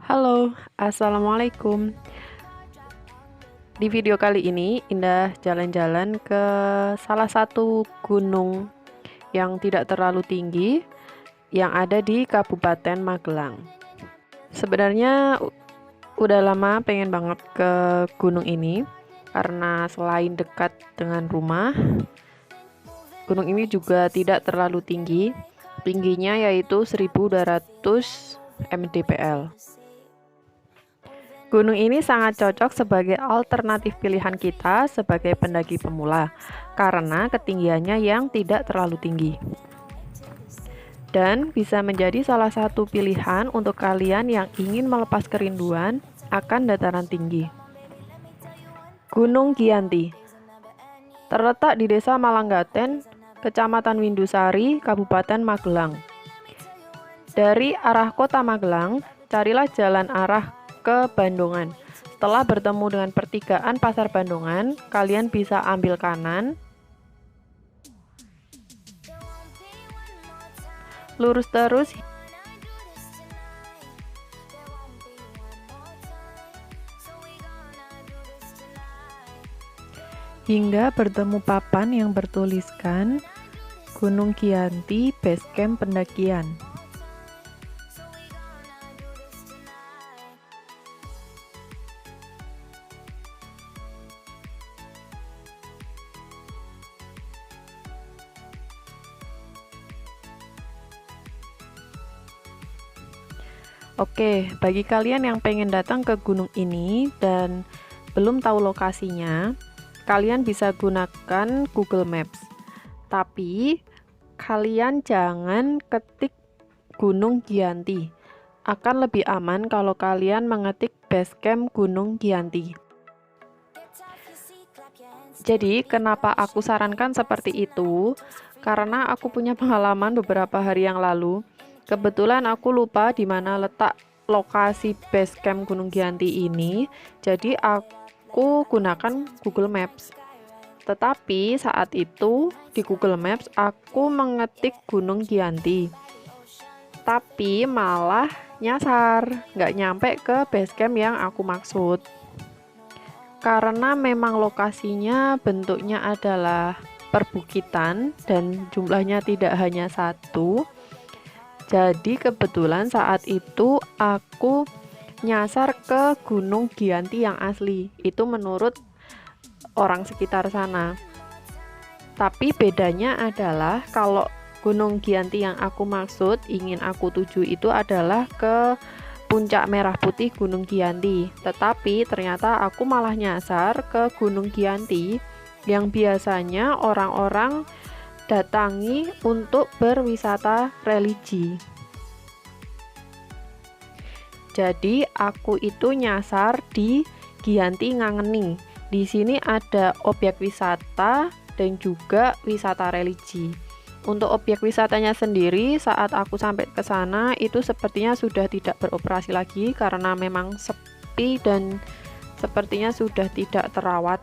Halo, assalamualaikum. Di video kali ini, Indah jalan-jalan ke salah satu gunung yang tidak terlalu tinggi yang ada di Kabupaten Magelang. Sebenarnya udah lama pengen banget ke gunung ini karena selain dekat dengan rumah, gunung ini juga tidak terlalu tinggi. Tingginya yaitu 1200 mdpl. Gunung ini sangat cocok sebagai alternatif pilihan kita sebagai pendaki pemula karena ketinggiannya yang tidak terlalu tinggi. Dan bisa menjadi salah satu pilihan untuk kalian yang ingin melepas kerinduan akan dataran tinggi. Gunung Giyanti terletak di Desa Malanggaten, Kecamatan Windusari, Kabupaten Magelang. Dari arah kota Magelang, carilah jalan arah ke Bandungan. Setelah bertemu dengan pertigaan Pasar Bandungan, kalian bisa ambil kanan, lurus terus hingga bertemu papan yang bertuliskan Gunung Giyanti Base Camp Pendakian. Oke, bagi kalian yang pengen datang ke gunung ini dan belum tahu lokasinya, kalian bisa gunakan Google Maps. Tapi, kalian jangan ketik Gunung Giyanti. Akan lebih aman kalau kalian mengetik Basecamp Gunung Giyanti. Jadi, kenapa aku sarankan seperti itu? Karena aku punya pengalaman beberapa hari yang lalu. Kebetulan aku lupa di mana letak lokasi base camp Gunung Giyanti ini, jadi aku gunakan Google Maps. Tetapi saat itu di Google Maps aku mengetik Gunung Giyanti, tapi malah nyasar, nggak nyampe ke base camp yang aku maksud. Karena memang lokasinya bentuknya adalah perbukitan dan jumlahnya tidak hanya satu. Jadi kebetulan saat itu aku nyasar ke Gunung Giyanti yang asli. Itu menurut orang sekitar sana. Tapi bedanya adalah kalau Gunung Giyanti yang aku maksud, ingin aku tuju itu adalah ke Puncak Merah Putih Gunung Giyanti. Tetapi ternyata aku malah nyasar ke Gunung Giyanti yang biasanya orang-orang datangi untuk berwisata religi. Jadi aku itu nyasar di Giyanti Ngangeni. Di sini ada objek wisata dan juga wisata religi. Untuk objek wisatanya sendiri, saat aku sampai ke sana itu sepertinya sudah tidak beroperasi lagi karena memang sepi dan sepertinya sudah tidak terawat.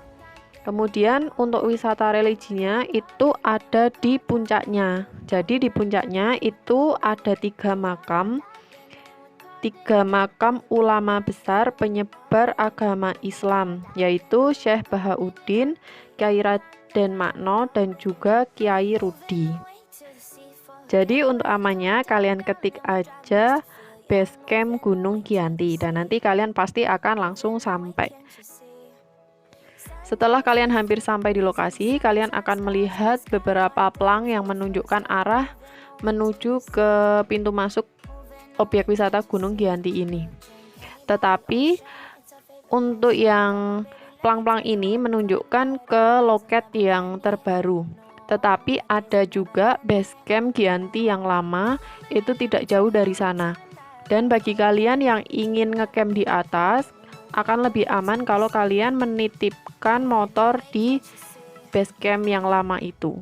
Kemudian untuk wisata religinya itu ada di puncaknya. Jadi di puncaknya itu ada tiga makam ulama besar penyebar agama Islam, yaitu Syekh Bahauddin, Kyai Raden Makno, dan juga Kyai Rudi. Jadi untuk amannya kalian ketik aja Basecamp Gunung Giyanti dan nanti kalian pasti akan langsung sampai. Setelah kalian hampir sampai di lokasi, kalian akan melihat beberapa plang yang menunjukkan arah menuju ke pintu masuk objek wisata Gunung Giyanti ini. Tetapi untuk yang plang-plang ini menunjukkan ke loket yang terbaru. Tetapi ada juga Basecamp Giyanti yang lama, itu tidak jauh dari sana. Dan bagi kalian yang ingin ngecamp di atas, akan lebih aman kalau kalian menitipkan motor di basecamp yang lama itu.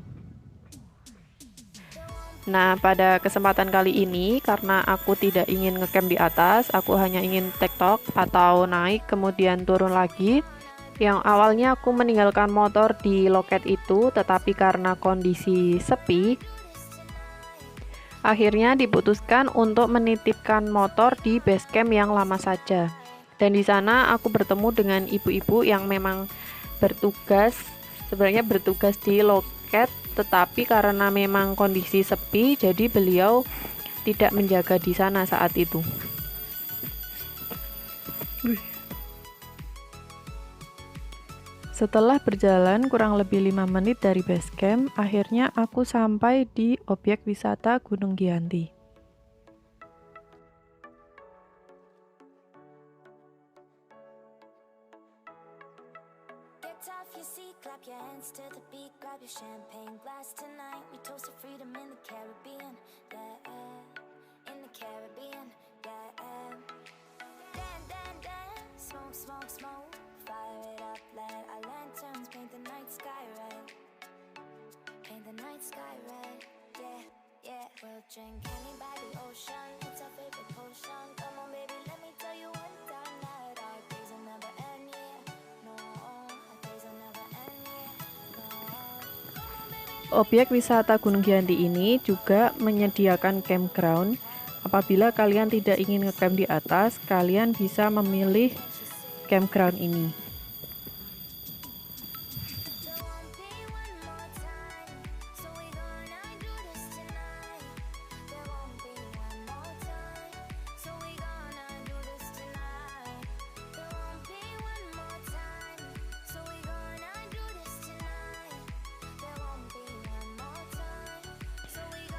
Nah, pada kesempatan kali ini, karena aku tidak ingin ngecamp di atas, aku hanya ingin tektok atau naik kemudian turun lagi. Yang awalnya aku meninggalkan motor di loket itu, tetapi karena kondisi sepi, Akhirnya diputuskan untuk menitipkan motor di base camp yang lama saja. Dan di sana aku bertemu dengan ibu-ibu yang memang sebenarnya bertugas di loket, tetapi karena memang kondisi sepi, jadi beliau tidak menjaga di sana saat itu. Setelah berjalan kurang lebih 5 menit dari base camp, akhirnya aku sampai di objek wisata Gunung Giyanti. Objek wisata Gunung Giyanti ini juga menyediakan campground. Apabila kalian tidak ingin ngecamp di atas, kalian bisa memilih campground ini.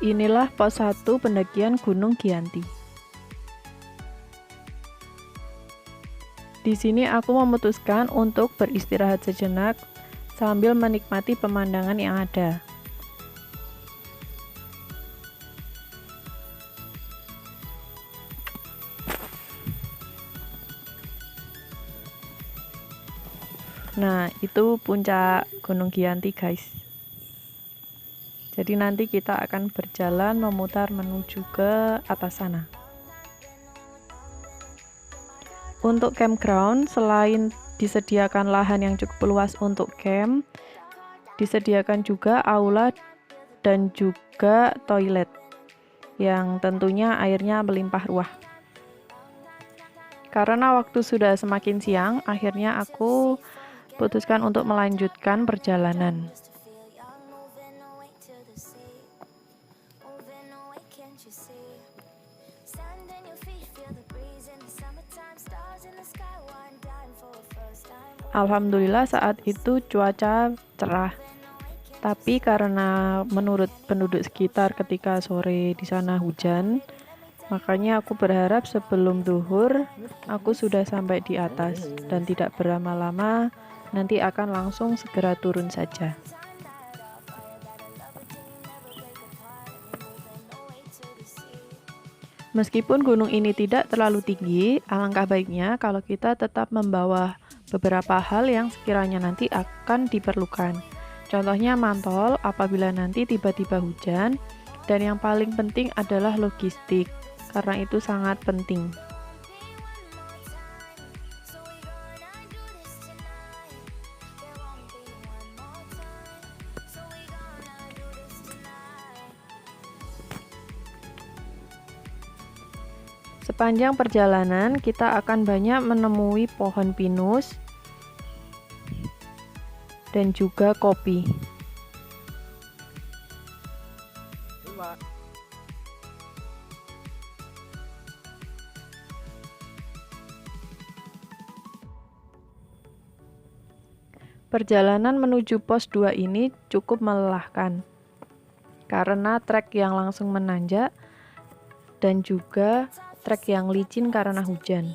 Inilah pos 1 pendakian Gunung Giyanti. Di sini aku memutuskan untuk beristirahat sejenak sambil menikmati pemandangan yang ada. Nah, itu puncak Gunung Giyanti, guys. Jadi nanti kita akan berjalan memutar menuju ke atas sana. Untuk campground, selain disediakan lahan yang cukup luas untuk camp, disediakan juga aula dan juga toilet yang tentunya airnya melimpah ruah. Karena waktu sudah semakin siang, akhirnya aku putuskan untuk melanjutkan perjalanan. Alhamdulillah saat itu cuaca cerah. Tapi karena menurut penduduk sekitar ketika sore di sana hujan, makanya aku berharap sebelum zuhur aku sudah sampai di atas dan tidak berlama-lama, nanti akan langsung segera turun saja. Meskipun gunung ini tidak terlalu tinggi, alangkah baiknya kalau kita tetap membawa beberapa hal yang sekiranya nanti akan diperlukan. Contohnya mantol apabila nanti tiba-tiba hujan, dan yang paling penting adalah logistik, karena itu sangat penting. Sepanjang perjalanan, kita akan banyak menemui pohon pinus dan juga kopi. Perjalanan menuju pos 2 ini cukup melelahkan karena trek yang langsung menanjak dan juga trek yang licin karena hujan.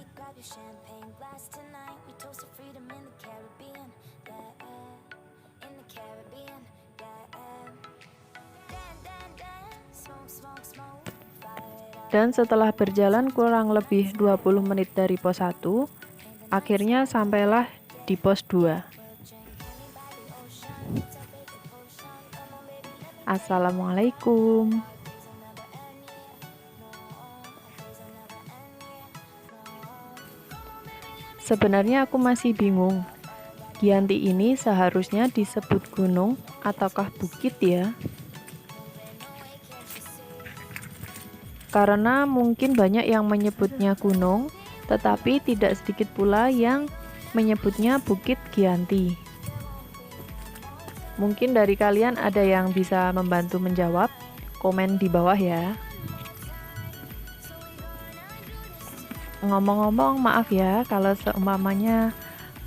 Dan setelah berjalan kurang lebih 20 menit dari pos 1, akhirnya sampailah di pos 2. Assalamualaikum. Sebenarnya aku masih bingung, Giyanti ini seharusnya disebut gunung ataukah bukit ya? karena mungkin banyak yang menyebutnya gunung, tetapi tidak sedikit pula yang menyebutnya Bukit Giyanti. Mungkin dari kalian ada yang bisa membantu menjawab, komen di bawah ya. Ngomong-ngomong, maaf ya kalau seumpamanya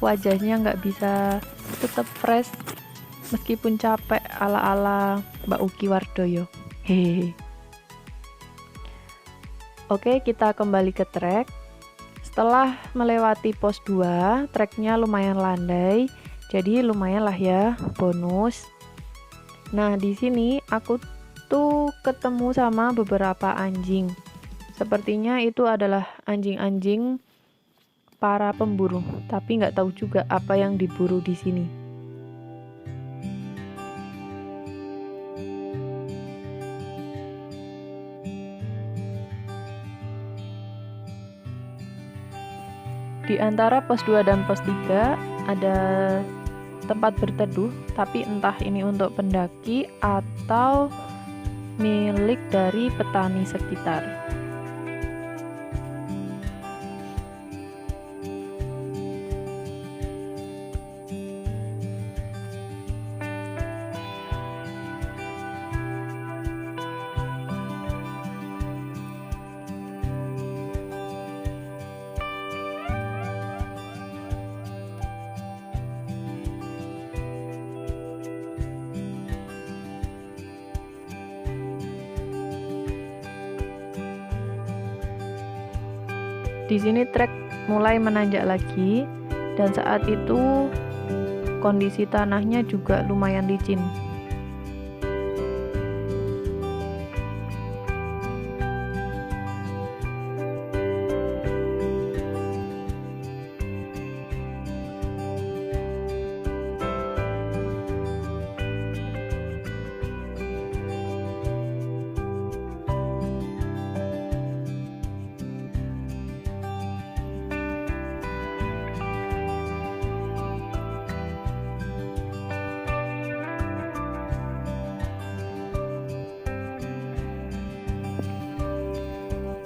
wajahnya nggak bisa tetap fresh meskipun capek ala-ala Mbak Uki Wardoyo. Hehehe. Oke, kita kembali ke trek. Setelah melewati pos 2, treknya lumayan landai, jadi lumayan lah ya, bonus. Nah, di sini aku tuh ketemu sama beberapa anjing. Sepertinya itu adalah anjing-anjing para pemburu, tapi nggak tahu juga apa yang diburu di sini. Di antara pos 2 dan pos 3 ada tempat berteduh, tapi entah ini untuk pendaki atau milik dari petani sekitar. Di sini trek mulai menanjak lagi, dan saat itu kondisi tanahnya juga lumayan licin.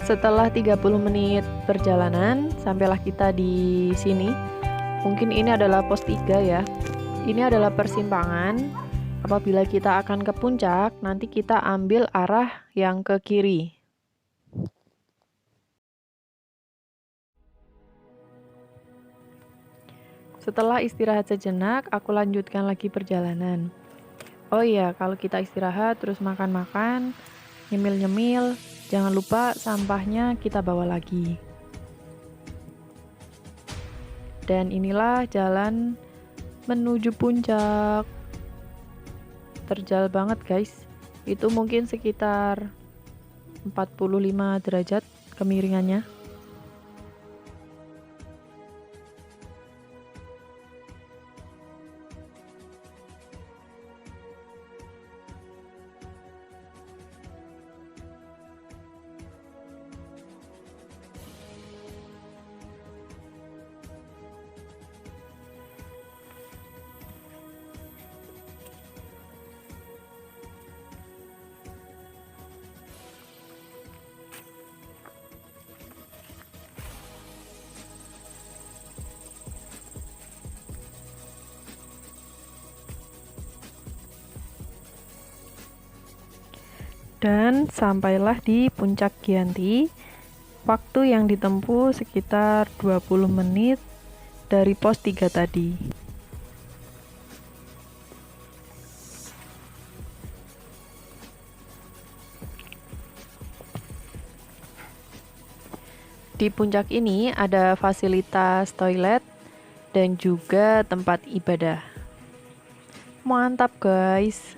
Setelah 30 menit perjalanan, sampailah kita di sini. Mungkin ini adalah pos 3 ya. Ini adalah persimpangan. Apabila kita akan ke puncak, nanti kita ambil arah yang ke kiri. Setelah istirahat sejenak, aku lanjutkan lagi perjalanan. Oh iya, kalau kita istirahat terus makan-makan, nyemil-nyemil, jangan lupa sampahnya kita bawa lagi. Dan inilah jalan menuju puncak. Terjal banget guys. Itu mungkin sekitar 45 derajat kemiringannya. Dan sampailah di puncak Giyanti. Waktu yang ditempuh sekitar 20 menit dari pos 3 tadi. Di puncak ini ada fasilitas toilet dan juga tempat ibadah. Mantap guys.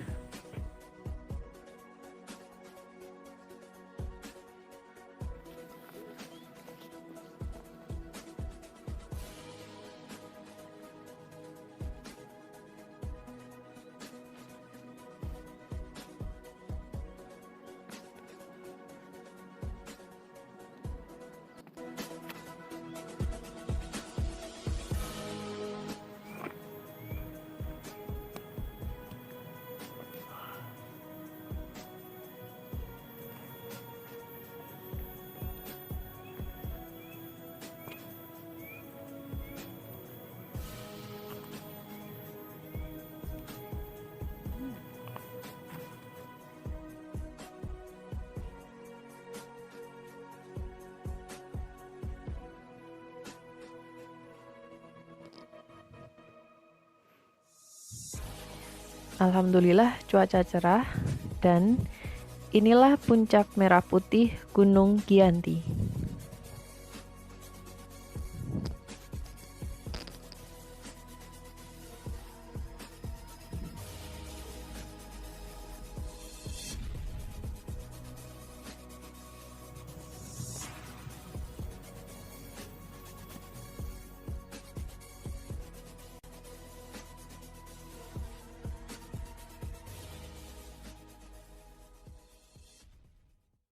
Alhamdulillah cuaca cerah dan inilah puncak merah putih Gunung Giyanti.